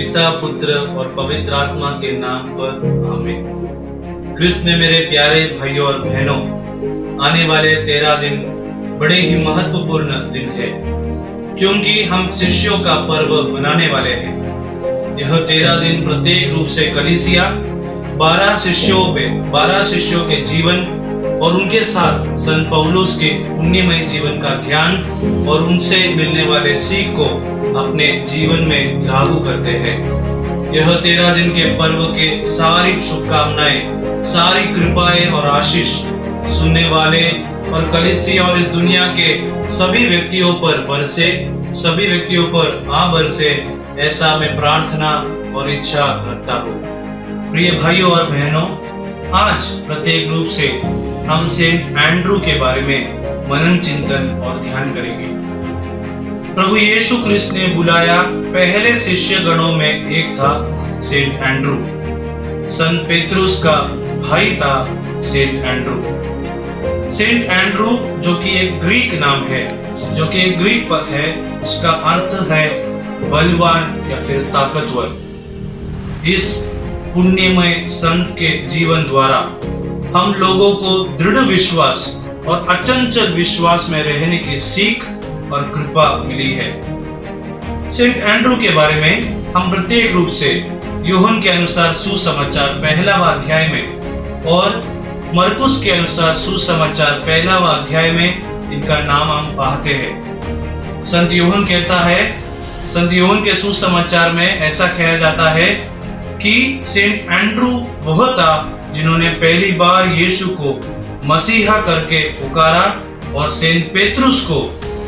पिता, पुत्र और पवित्र आत्मा के नाम पर आमीन। क्रिस्त में मेरे प्यारे भाइयों और बहनों, आने वाले 13 दिन बड़े ही महत्वपूर्ण दिन है, क्योंकि हम शिष्यों का पर्व मनाने वाले हैं। यह 13 दिन प्रत्येक रूप से कलीसिया 12 शिष्यों के जीवन और उनके साथ संत पौलुस के पुण्यमय जीवन का ध्यान और उनसे मिलने वाले सीख को अपने जीवन में लागू करते हैं। यह 13 दिन के पर्व के सारी शुभकामनाएं, सारी कृपाएं और आशीष सुनने वाले और कलीसिया और इस दुनिया के सभी व्यक्तियों पर आ बरसे, ऐसा मैं प्रार्थना और इच्छा रखता हूँ। प्रिय भाइयों और बहनों, आज प्रत्येक रूप से हम सेंट एंड्रू के बारे में मनन चिंतन और ध्यान करेंगे। प्रभु यीशु क्रिस्त ने बुलाया पहले शिष्य गणों में एक था सेंट एंड्रू। संत पेतरुस का भाई था सेंट एंड्रू। सेंट एंड्रू जो कि एक ग्रीक नाम है, जो कि एक ग्रीक पद है, उसका अर्थ है बलवान या फिर ताकतवर। इस पुण्यमय संत के जीवन द्वारा हम लोगों को दृढ़ विश्वास और अचंचल विश्वास में रहने की सीख और कृपा मिली है। सेंट एंड्रू के बारे में हम प्रत्येक रूप से यूहन्ना के अनुसार सुसमाचार 1वां अध्याय में और मरकुस के अनुसार सुसमाचार 1वां अध्याय में इनका नाम हम पाते हैं। संत यूहन्ना के सुसमाचार में ऐसा कहा जाता है कि सेंट एंड्रू वह था जिन्होंने पहली बार यीशु को मसीहा करके पुकारा और सेंट पेतरुस को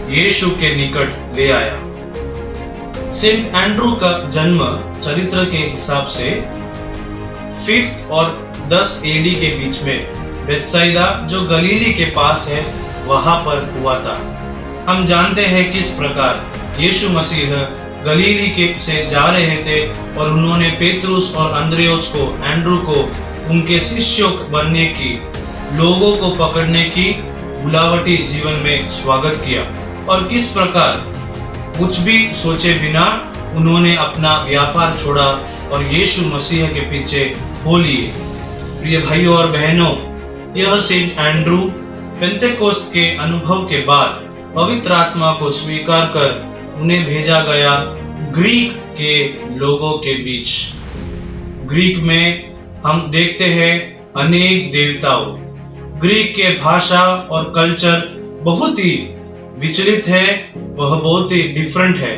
यीशु के निकट ले आया। सेंट एंड्रू का जन्म चरित्र के हिसाब से 5th और 10 AD के बीच में बेथसाइदा जो गलीली के पास है वहां पर हुआ था। हम जानते हैं किस प्रकार यीशु मसीह गलीली से जा रहे थे और उन्होंने पेतरुस और अंद्रियास को, एंड्रू को उनके शिष्यों बनने की, लोगों को पकड़ने की बुलावटी जीवन में स्वागत किया और किस प्रकार कुछ भी सोचे बिना उन्होंने अपना व्यापार छोड़ा और यीशु मसीह के पीछे हो लिए। प्रिय भाइयों और बहनों, यह सेंट एंड्रू पेंतेकोस्त के अनुभव के बाद पवित्र आत्मा को स्वीकार कर उन्हें भेजा गया ग्रीक के लोगों के बीच। ग्रीक में हम देखते हैं अनेक देवताओं। ग्रीक के भाषा और कल्चर बहुत ही विचलित है, वह बहुत ही डिफरेंट है।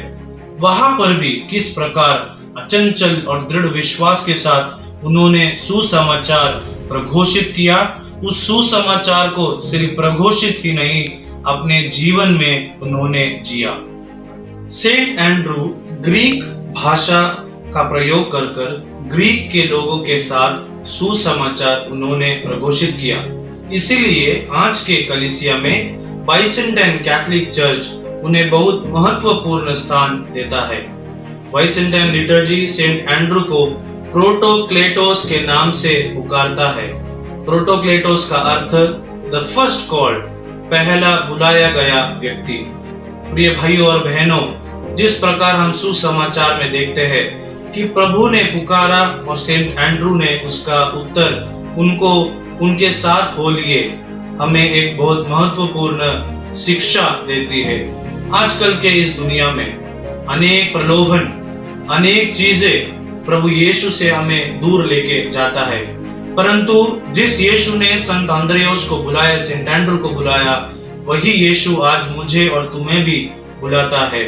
वहां पर भी किस प्रकार अचंचल और दृढ़ विश्वास के साथ उन्होंने सुसमाचार प्रघोषित किया। उस सुसमाचार को सिर्फ प्रघोषित ही नहीं, अपने जीवन में उन्होंने जिया। सेंट एंड्रू ग्रीक भाषा का प्रयोग कर ग्रीक के लोगों के साथ सुसमाचार उन्होंने प्रघोषित किया। इसीलिए आज के कलीसिया में बाइसेंटाइन कैथोलिक चर्च उन्हें बहुत महत्वपूर्ण स्थान देता है। बाइसेंटाइन लिटर्जी सेंट एंड्रू को प्रोटोक्लेटोस के नाम से पुकारता है। प्रोटोक्लेटोस का अर्थ द फर्स्ट कॉल्ड, पहला बुलाया गया व्यक्ति। प्रिय भाइयों और बहनों, जिस प्रकार हम सुसमाचार में देखते हैं कि प्रभु ने पुकारा और सेंट एंड्रू ने उसका उत्तर उनको उनके साथ हो लिए, हमें एक बहुत महत्वपूर्ण शिक्षा देती है। आजकल के इस दुनिया में अनेक प्रलोभन, अनेक चीजें प्रभु यीशु से हमें दूर लेके जाता है, परंतु जिस यीशु ने संत अंद्रियास को बुलाया, सेंट एंड्रू को बुलाया, वही यीशु आज मुझे और तुम्हें भी बुलाता है।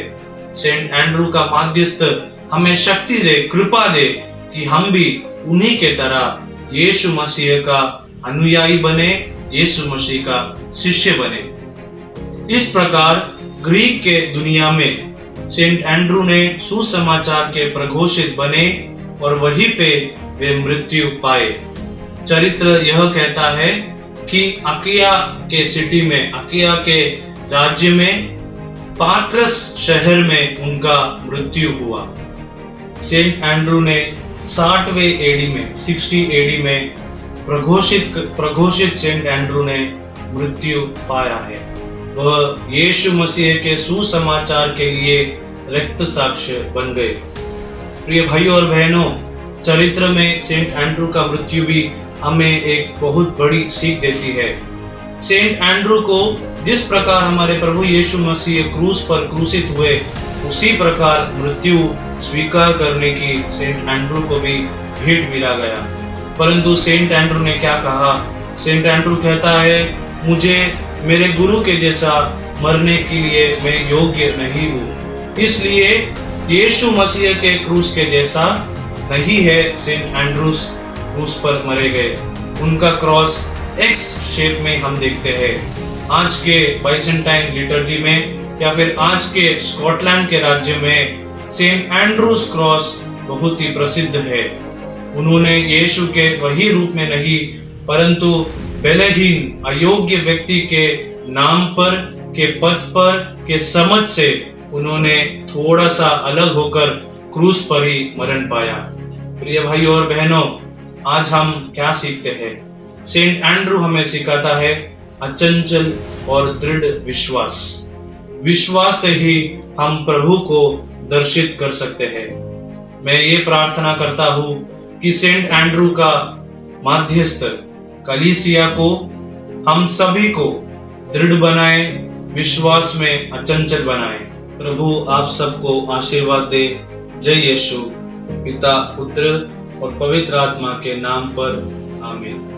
सेंट एंड्रू का माध्यस्थ हमें शक्ति दे, कृपा दे कि हम भी उन्हीं के तरह यीशु मसीह का अनुयायी बने, यीशु मसीह का शिष्य बने। इस प्रकार ग्रीक के दुनिया में सेंट एंड्रू ने सुसमाचार के प्रघोषित बने और वहीं पे वे मृत्यु पाए। चरित्र यह कहता है कि अकिया के राज्य में पात्रस शहर में उनका मृत्यु हुआ। सेंट एंड्रू ने 60 AD में प्रघोषित सेंट एंड्रू ने मृत्यु पाया है। वह यीशु मसीह के सुसमाचार के लिए रक्त साक्ष्य बन गए। प्रिय भाइयों और बहनों, चरित्र में सेंट एंड्रू का मृत्यु भी हमें एक बहुत बड़ी सीख देती है। सेंट एंड्रू को जिस प्रकार हमारे प्रभु यीशु मसीह क्रूस पर क्रूसित हुए, उसी प्रकार मृत्यु स्वीकार करने की सेंट एंड्रू को भी भेंट मिला गया। परंतु सेंट एंड्रू ने क्या कहा? सेंट एंड्रू कहता है, मुझे मेरे गुरु के जैसा मरने के लिए मैं योग्य नहीं हूँ। इसलिए यीशु मसीह के क्रूस के जैसा नहीं है सेंट एंड्रूस क्रूस पर मरे गए। उनका क्रॉस एक्स शेप में हम देखते हैं। आज के बाइजेंटाइन लिटर्जी में या फिर आज के स्कॉटलैंड के राज्य में सेंट एंड्रूस क्रॉस बहुत ही प्रसिद्ध है। उन्होंने यीशु के वही रूप में नहीं, परंतु बलहीन अयोग्य व्यक्ति के नाम पर, के पद पर, के समझ से उन्होंने थोड़ा सा अलग होकर क्रूस पर ही मरण पाया। प्रिय भाइयों और बहनों, आज हम क्या सीखते हैं? सेंट एंड्रू हमें सिखाता है अचंचल और दृढ़ विश्वास। विश्वास से ही हम प्रभु को दर्शित कर सकते हैं। मैं ये प्रार्थना करता हूँ कि सेंट एंड्रू का माध्यस्थ कलीसिया को, हम सभी को दृढ़ बनाए, विश्वास में अचंचल बनाए। प्रभु आप सबको आशीर्वाद दे। जय यीशु। पिता, पुत्र और पवित्र आत्मा के नाम पर आमीन।